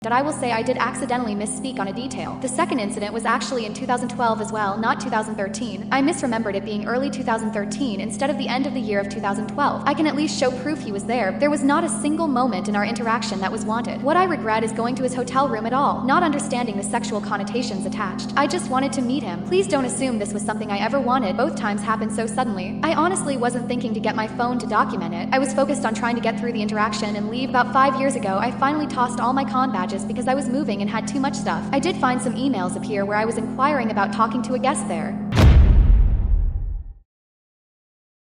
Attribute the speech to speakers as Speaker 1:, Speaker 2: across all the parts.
Speaker 1: That I will say I did accidentally misspeak on a detail. The second incident was actually in 2012 as well, not 2013. I misremembered it being early 2013 instead of the end of the year of 2012. I can at least show proof he was there. There was not a single moment in our interaction that was wanted. What I regret is going to his hotel room at all, not understanding the sexual connotations attached. I just wanted to meet him. Please don't assume this was something I ever wanted. Both times happened so suddenly. I honestly wasn't thinking to get my phone to document it. I was focused on trying to get through the interaction and leave. About 5 years ago, I finally tossed all my con badges because I was moving and had too much stuff. I did find some emails appear where I was inquiring about talking to a guest there.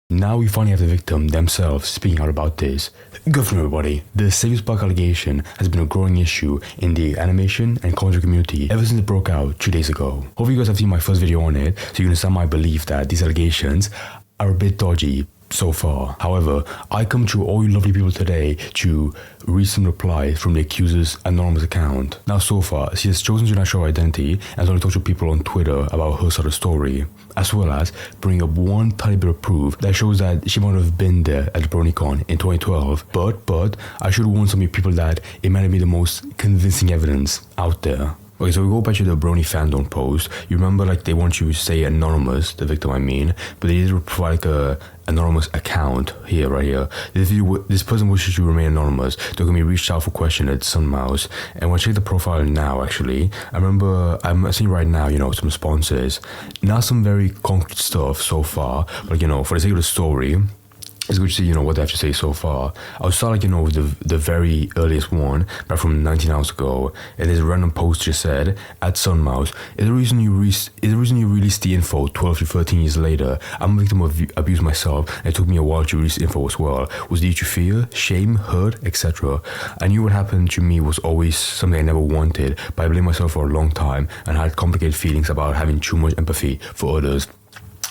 Speaker 2: Now we finally have the victim themselves speaking out about this. Good afternoon everybody. The Saberspark allegation has been a growing issue in the animation and content community ever since it broke out 2 days ago. Hope you guys have seen my first video on it, so you can understand my belief that these allegations are a bit dodgy so far. However, I come to all you lovely people today to read some replies from the accuser's anonymous account. Now so far, she has chosen to not show her identity and has only talked to people on Twitter about her side of the story, as well as bring up one tiny bit of proof that shows that she might have been there at the BronyCon in 2012. But I should warn some of you people that it might not be the most convincing evidence out there. Okay, so we go back to the Brony fandom post. You remember, like, they want you to say anonymous, the victim I mean, but they did provide like a anonymous account here, right here. This person wishes to remain anonymous. They're gonna be reached out for question at Sunmouse. And when I check the profile now, actually, I'm seeing right now, some responses. Not some very concrete stuff so far, but for the sake of the story, it's good to see, what they have to say so far. I'll start, with the very earliest one, back from 19 hours ago. And there's a random post just said, at Sunmouse, is the reason you released the info 12 to 13 years later. I'm a victim of abuse myself, and it took me a while to release the info as well. Was due to fear, shame, hurt, etc. I knew what happened to me was always something I never wanted, but I blamed myself for a long time, and had complicated feelings about having too much empathy for others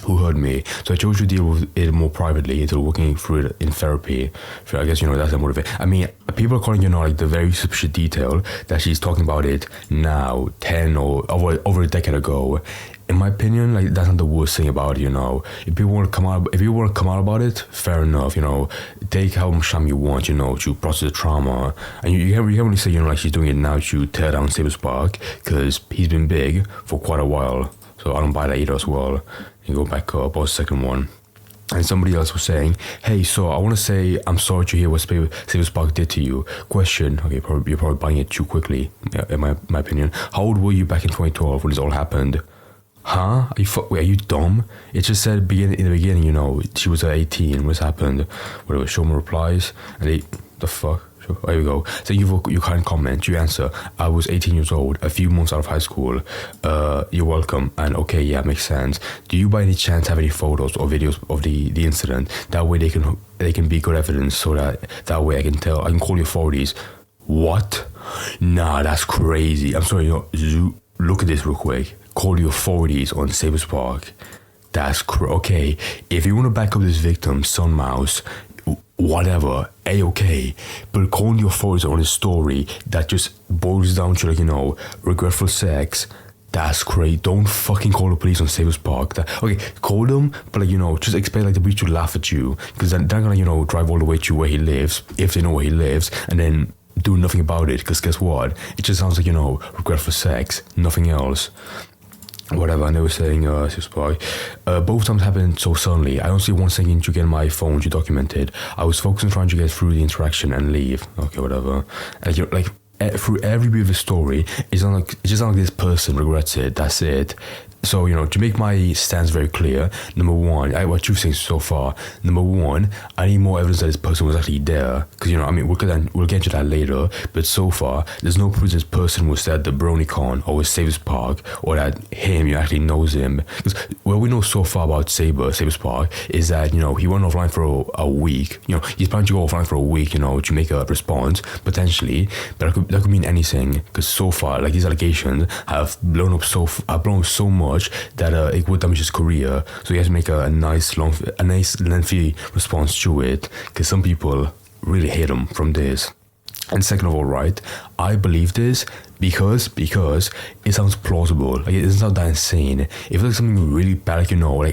Speaker 2: who hurt me. So I chose to deal with it more privately until working through it in therapy. So I guess, that's the motivation. I mean, people are calling, the very suspicious detail that she's talking about it now, 10 or over a decade ago. In my opinion, that's not the worst thing about it, If people want to come out about it, fair enough, take how much time you want, to process the trauma. And you can't really say, she's doing it now to tear down Saberspark, because he's been big for quite a while. So I don't buy that either as well. You go back up, or second one. And somebody else was saying, hey, so I want to say I'm sorry to hear what Saberspark did to you. Question, okay, you're probably buying it too quickly, in my opinion. How old were you back in 2012 when this all happened? Huh? Are you dumb? It just said in the beginning, she was 18 when this happened. Whatever, show me replies. And the fuck? Oh, here we go. Thank you for your kind comment. You answer, I was 18 years old, a few months out of high school. You're welcome. And okay, yeah, makes sense. Do you by any chance have any photos or videos of the incident? That way they can be good evidence, so that way I can call your authorities. What? Nah, that's crazy. I'm sorry, look at this real quick. Call your authorities on Saberspark. That's okay. If you want to back up this victim, Sunmouse, whatever, A-okay, but calling your authorities on a story that just boils down to regretful sex, that's great. Don't fucking call the police on Saberspark. Okay, call them, but just expect the police to laugh at you, because they're gonna drive all the way to where he lives, if they know where he lives, and then do nothing about it, because guess what? It just sounds like regretful sex, nothing else. Whatever, and they were saying, both times happened so suddenly. I don't see one second to get my phone to document it. I was focused on trying to get through the interaction and leave. Okay, whatever. And through every bit of the story, it's just not like this person regrets it. That's it. So, to make my stance very clear, number one, what you've seen so far, number one, I need more evidence that this person was actually there. Because, we'll get to that later, but so far, there's no proof this person was at the BronyCon or with Saberspark, or that you actually knows him. Because what we know so far about Saberspark is that, he went offline for a week. He's planning to go offline for a week, to make a response, potentially, but that could mean anything. Because so far, these allegations have blown up so much that it would damage his career, so he has to make a nice lengthy response to it, because some people really hate him from this. And second of all, right, I believe this because it sounds plausible. It's not that insane. If it's something really bad,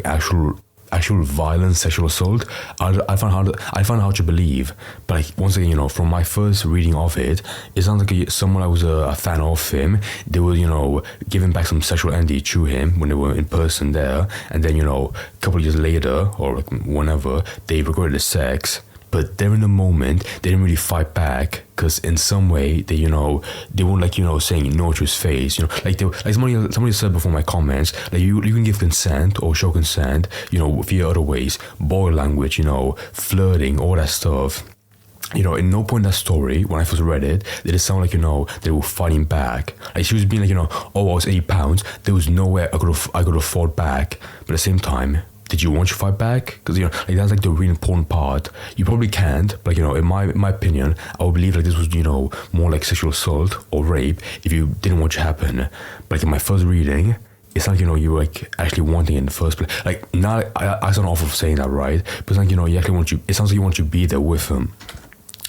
Speaker 2: actual actual violent sexual assault, I found hard to believe. But like, once again, you know, from my first reading of it, it sounds like someone I was a fan of him. They were, you know, giving back some sexual energy to him when they were in person there, and then, you know, a couple of years later or like whenever, they regretted the sex. But there in the moment, they didn't really fight back, because in some way they, you know, they weren't like, you know, saying no to his face, you know, like somebody said before my comments, like you can give consent or show consent, you know, via other ways, body language, you know, flirting, all that stuff. You know, in no point in that story, when I first read it, did it sound like, you know, they were fighting back. Like she was being like, you know, oh, I was 80 pounds. There was no way I could have fought back. But at the same time, did you want to fight back? Because, you know, like that's like the really important part. You probably can't, but like, you know, in my opinion, I would believe like this was, you know, more like sexual assault or rape if you didn't want it to happen. But like in my first reading, it's like, you know, you were like actually wanting it in the first place. Like now, I sound awful for saying that, right? But it's like, you know, you actually it sounds like you want to be there with him.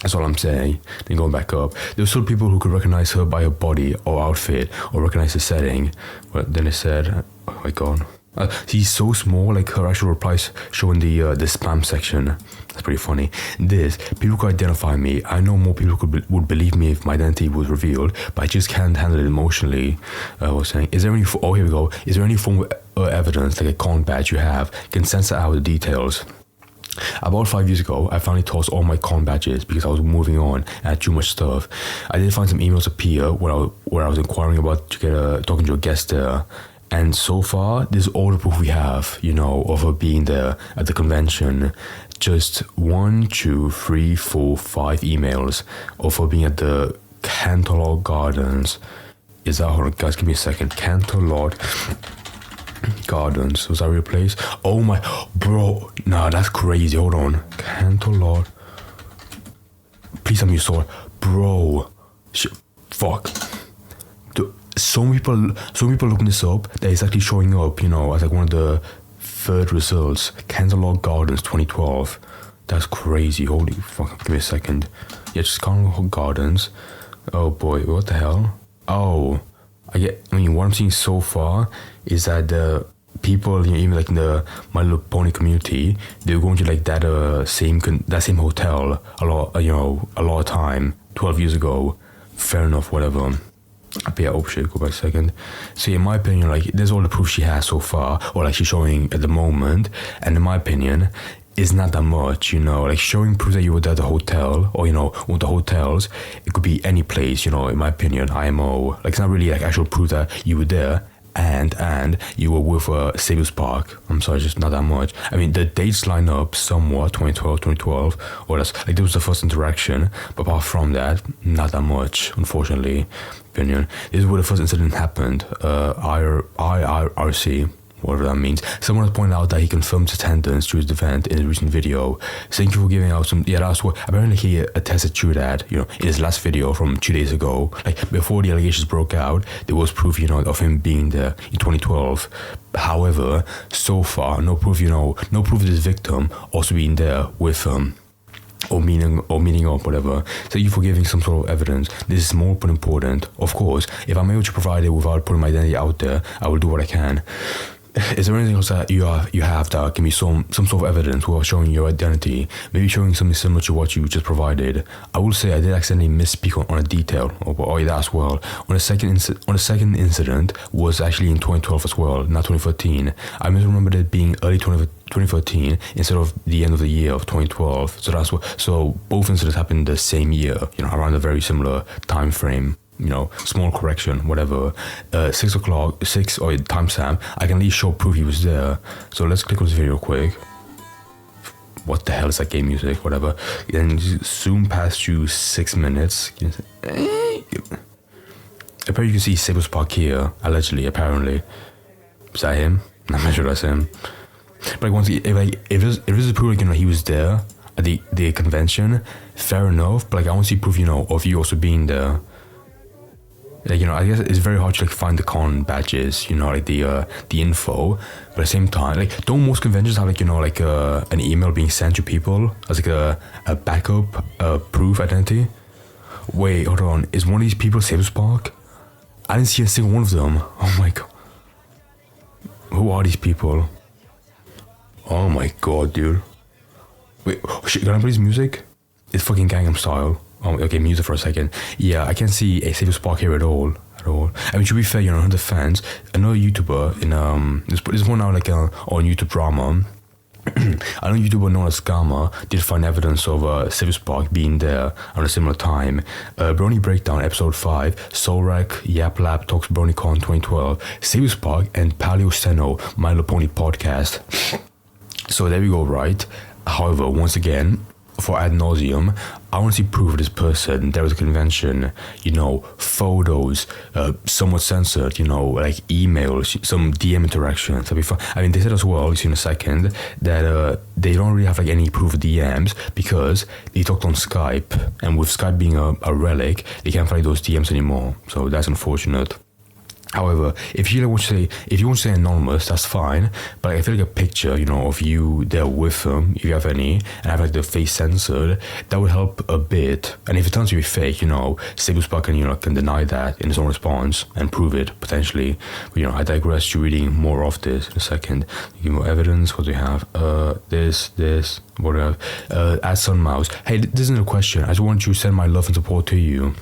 Speaker 2: That's all I'm saying. Then going back up, there were still people who could recognize her by her body or outfit or recognize the setting. But then they said, oh my god. He's so small, like her actual replies show in the spam section. That's pretty funny. People could identify me. I know more people would believe me if my identity was revealed, but I just can't handle it emotionally. I was saying, here we go. Is there any form of evidence, like a con badge you have, can censor out the details? About 5 years ago, I finally tossed all my con badges because I was moving on and had too much stuff. I did find some emails appear where I was inquiring about talking to a guest there. And so far, this is all the proof we have, you know, of her being there at the convention. Just 1, 2, 3, 4, 5 emails of her being at the Canterlot Gardens. Hold on, guys, give me a second. Canterlot Gardens. Was that a real place? Oh my, bro. Nah, that's crazy. Hold on. Canterlot. Please tell me you saw it. Bro. Fuck. So many people looking this up that it's actually showing up, you know, as like one of the third results. Canterlot Gardens 2012. That's crazy. Holy fuck. Give me a second. Yeah, just Canterlot Gardens. Oh boy, what the hell? Oh, what I'm seeing so far is that the people, you know, even like in the My Little Pony community, they're going to like that same hotel a lot of time 12 years ago. Fair enough, whatever. But yeah, oh shit, go back a second. So in my opinion, like, there's all the proof she has so far, or like she's showing at the moment, and in my opinion, it's not that much, you know, like showing proof that you were there at the hotel, or, you know, one of the hotels, it could be any place, you know, in my opinion, IMO, like it's not really like actual proof that you were there, and you were with Saberspark. I'm sorry, just not that much. I mean, the dates line up somewhat, 2012, or that's like, this was the first interaction, but apart from that, not that much, unfortunately. Opinion. This is where the first incident happened. IRC, whatever that means. Someone has pointed out that he confirmed attendance to his event in a recent video. Thank you for giving out some. Yeah, that's what. Apparently, he attested to that. You know, in his last video from 2 days ago, like before the allegations broke out, there was proof, you know, of him being there in 2012. However, so far, no proof. You know, no proof of this victim also being there with him. Or meaning up, whatever. Thank you for giving some sort of evidence. This is more but important. Of course, if I'm able to provide it without putting my identity out there, I will do what I can. Is there anything else that you have that can be some sort of evidence without showing your identity? Maybe showing something similar to what you just provided. I will say I did accidentally misspeak on a detail, or that as well. On the second incident was actually in 2012 as well, not 2013. I misremembered it being early 2013 instead of the end of the year of 2012. So both incidents happened the same year, you know, around a very similar time frame. You know, small correction, whatever. 6 o'clock, 6 or timestamp. I can at least show proof he was there. So let's click on this video real quick. What the hell is that game music? Whatever. Then zoom past you 6 minutes. Apparently, you can see Saberspark here. Allegedly, apparently. Is that him? I'm not sure that's him. But like, once if this is proof, like, you know, he was there at the convention, fair enough. But like, I want to see proof, you know, of you also being there. Like, you know, I guess it's very hard to like find the con badges, you know, like the info. But at the same time, like, don't most conventions have like, you know, like an email being sent to people as like a backup proof identity? Wait, hold on. Is one of these people Saberspark? I didn't see a single one of them. Oh my god. Who are these people? Oh my god, dude. Wait, shit, can I play this music? It's fucking Gangnam Style. Oh, okay, music for a second. Yeah, I can't see a Saberspark here at all. I mean, to be fair, you know, in defense, another YouTuber in this one now like on YouTube drama. I know YouTuber known as Gamma did find evidence of Saberspark being there at a similar time. Brony Breakdown episode 5, Solrak, Yap Lab Talks BronyCon 2012, Saberspark, and Paleo Seno My Little Pony podcast. So there we go, right? However, once again, for ad nauseum, I want to see proof of this person. There was a convention, you know, photos, somewhat censored, you know, like emails, some DM interactions. That'd be fun. I mean, they said as well, you see in a second, that they don't really have like any proof of DMs because they talked on Skype, and with Skype being a relic, they can't find those DMs anymore. So that's unfortunate. However, if you want to say anonymous, that's fine. But I feel like a picture, you know, of you there with them, if you have any, and have like the face censored, that would help a bit. And if it turns to be fake, you know, Saberspark can deny that in his own response and prove it potentially. But, you know, I digress to reading more of this in a second. Give more evidence. What do we have? This. What do we have? At Sunmouse. Hey, this isn't a question. I just want you to send my love and support to you.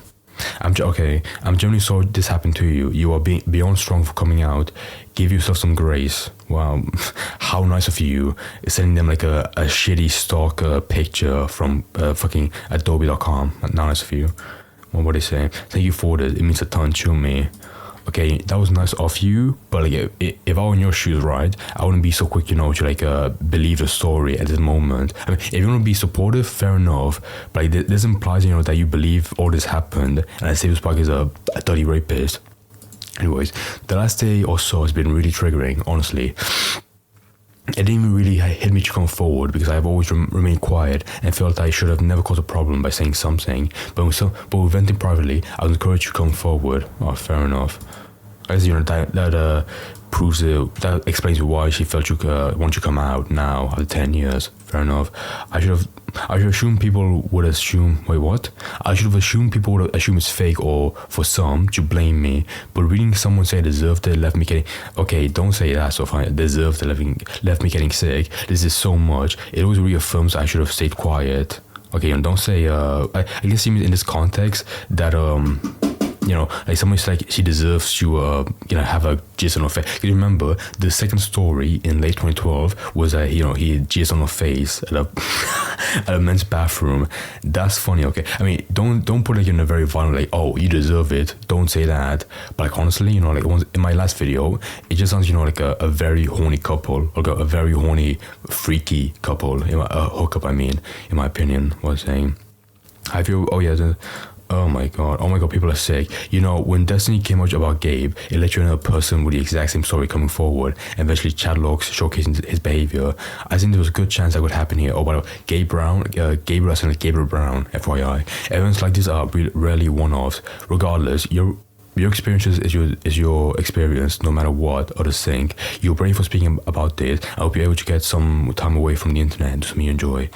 Speaker 2: I'm genuinely sorry this happened to you. You are beyond strong for coming out. Give yourself some grace. Wow, how nice of you. Sending them like a shitty stock picture from fucking adobe.com. Nice of you. What would they say? Thank you for this. It means a ton to me. Okay, that was nice of you, but like if I were in your shoes, right, I wouldn't be so quick, you know, to like believe the story at this moment. I mean, if you want to be supportive, fair enough, but like, this implies, you know, that you believe all this happened and that Saberspark is a dirty rapist. Anyways, the last day or so has been really triggering, honestly. It didn't even really hit me to come forward because I've always remained quiet and felt I should have never caused a problem by saying something. But with venting privately, I was encouraged to come forward. Oh, fair enough. I guess, you know, that proves that explains why she felt you want to come out now after 10 years. Fair enough. I should assume people would assume. Wait, what? I should have assumed people would assume it's fake, or for some to blame me. But reading someone say deserved it left me getting. Okay, don't say that. So fine, deserved it left me getting sick. This is so much. It always reaffirms I should have stayed quiet. Okay, and don't say. I guess in this context that you know, like someone's like she deserves to you know, have a jizz on her face. Because remember, the second story in late 2012 was that, you know, he jizzed on her face at a men's bathroom. That's funny. Okay, I mean, don't put it in a very violent, like, oh, you deserve it. Don't say that. But like, honestly, you know, like in my last video, it just sounds, you know, like a very horny couple, like a very horny, freaky couple. Hookup, I mean, in my opinion, was saying. I feel. Oh yeah. Oh my god, people are sick. You know, when Destiny came out about Gabe, it let you know a person with the exact same story coming forward, and eventually chat logs showcasing his behavior. I think there was a good chance that could happen here. Oh, by the way, Gabriel Brown, FYI. Events like this are rarely one-offs. Regardless, your experiences is your experience, no matter what others think. You're brave for speaking about this. I hope you're able to get some time away from the internet and do something you enjoy.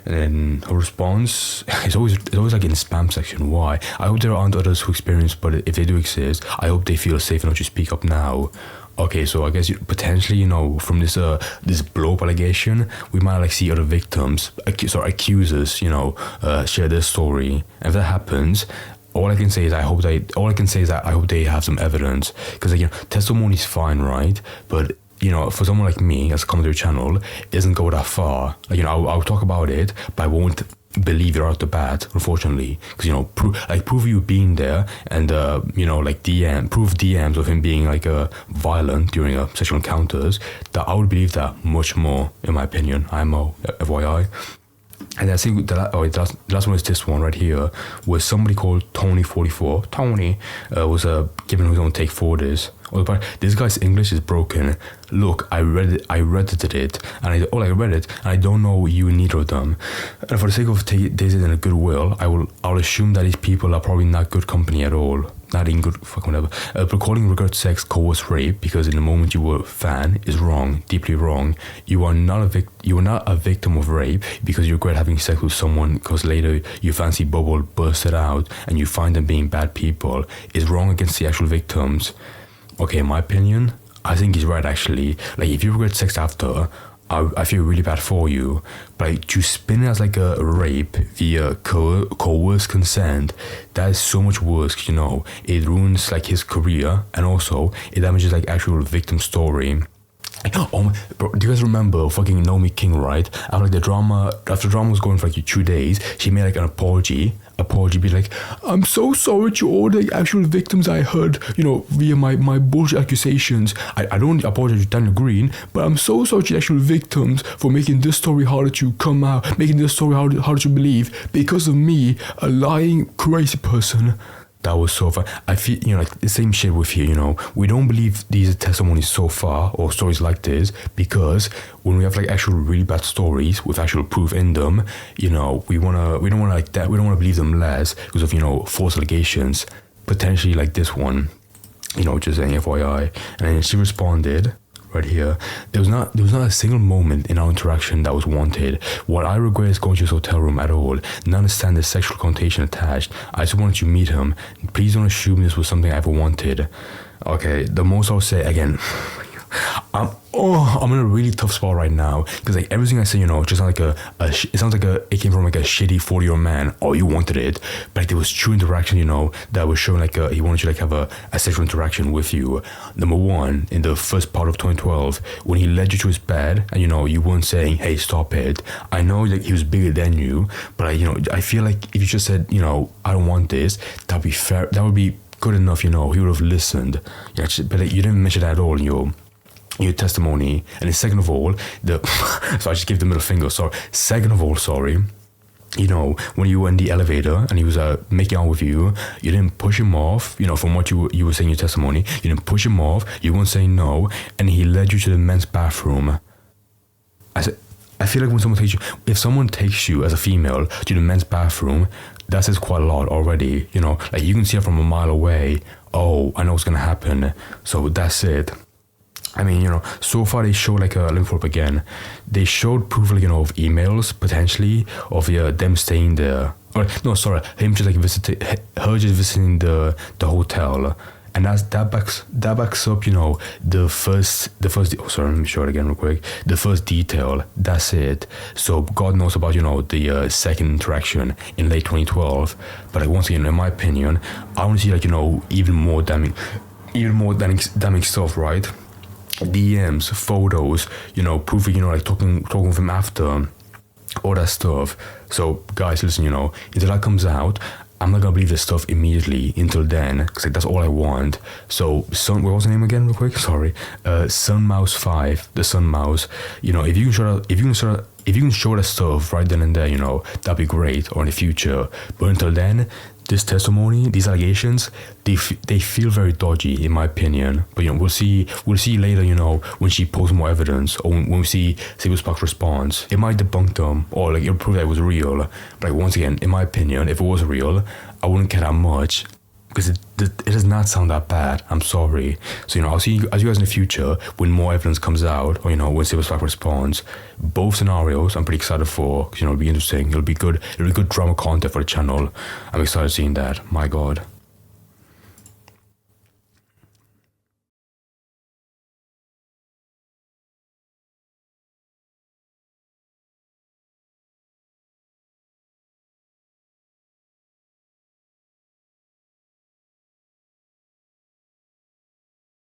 Speaker 2: And then her response is always like in the spam section. Why? I hope there aren't others who experience, but if they do exist, I hope they feel safe enough to speak up now. Okay, so I guess potentially, you know, from this blow up allegation, we might like see other victims, accusers, you know, share their story. And if that happens, all I can say is I hope they have some evidence, because like, you know, testimony is fine, right? But you know, for someone like me as a commentary channel, it doesn't go that far. Like, you know, I'll talk about it, but I won't believe it out the bat, unfortunately, because, you know, prove you being there, and you know, like prove DMs of him being like violent during sexual encounters, that I would believe that much more, in my opinion. IMO, FYI. And I think the last one is this one right here, where somebody called Tony44. Tony was giving his own take for this. This guy's English is broken. Look, I read it, and I don't know you in neither of them. And for the sake of dating and goodwill, I'll assume that these people are probably not good company at all. Not in good, fucking whatever. But calling regret sex coerced rape because in the moment you were a fan is wrong, deeply wrong. You are not a victim of rape because you regret having sex with someone because later your fancy bubble bursted out and you find them being bad people. Is wrong against the actual victims. Okay, in my opinion, I think he's right actually. Like, if you regret sex after, I feel really bad for you. But like, to spin it as like a rape via coerced consent, that is so much worse, you know. It ruins like his career, and also it damages like actual victim story. Oh my, bro, do you guys remember fucking Naomi King, right? After the drama was going for like 2 days, she made like an apology, be like, I'm so sorry to all the actual victims I heard, you know, via my bullshit accusations. I don't apologize to Daniel Green, but I'm so sorry to the actual victims for making this story harder to come out, making this story harder to believe because of me, a lying crazy person. That was so fun. I feel, you know, like the same shit with here, you know. We don't believe these testimonies so far, or stories like this, because when we have like actual really bad stories with actual proof in them, you know, we don't wanna like that. We don't wanna believe them less because of, you know, false allegations, potentially like this one, you know, just saying FYI. And then she responded right here. There was not a single moment in our interaction that was wanted. What I regret is going to his hotel room at all. Not understand the sexual connotation attached. I just wanted to meet him. Please don't assume this was something I ever wanted. Okay, the most I'll say again. I'm in a really tough spot right now because like everything I say, you know, just sounds like it sounds like it came from like a shitty 40-year-old man. Oh, you wanted it, but like, there was true interaction, you know, that was showing like he wanted to like have a sexual interaction with you. Number one, in the first part of 2012, when he led you to his bed, and you know you weren't saying, "Hey, stop it." I know like he was bigger than you, but you know, I feel like if you just said, you know, I don't want this, that'd be fair. That would be good enough, you know. He would have listened. Yeah, but like, you didn't mention that at all in your testimony. And then second of all, so I just gave the middle finger, sorry. Second of all, sorry, you know, when you were in the elevator and he was making out with you, you didn't push him off, you know, from what you were saying in your testimony, you didn't push him off, you weren't saying no, and he led you to the men's bathroom. I feel like if someone takes you as a female to the men's bathroom, that says quite a lot already, you know, like you can see it from a mile away. Oh, I know what's gonna happen, so that's it. I mean, you know, so far they showed like let me pull up again. They showed proof, like, you know, of emails potentially of them staying there. Or no, sorry, him just like her just visiting the hotel, and that backs up, you know, the first. Oh, sorry, let me show it again real quick. The first detail. That's it. So God knows about, you know, the second interaction in late 2012. But like once again, in my opinion, I want to see like, you know, even more damning stuff, right? DMs, photos, you know, proving, you know, like talking with him after, all that stuff. So guys, listen, you know, until that comes out, I'm not gonna believe this stuff immediately until then, because like, that's all I want. So what was the name again real quick? Sorry. Sun Mouse 5, the Sun Mouse, you know, if you can show that stuff right then and there, you know, that'd be great, or in the future. But until then, this testimony, these allegations, they feel very dodgy in my opinion. But you know, we'll see later, you know, when she posts more evidence, or when we see Saberspark's response. It might debunk them, or like it'll prove that it was real. But like, once again, in my opinion, if it was real, I wouldn't care that much, because it does not sound that bad. I'm sorry. So, you know, I'll see you guys in the future when more evidence comes out, or, you know, when Saberspark responds. Both scenarios I'm pretty excited for, because, you know, it'll be interesting. It'll be good drama content for the channel. I'm excited seeing that. My God.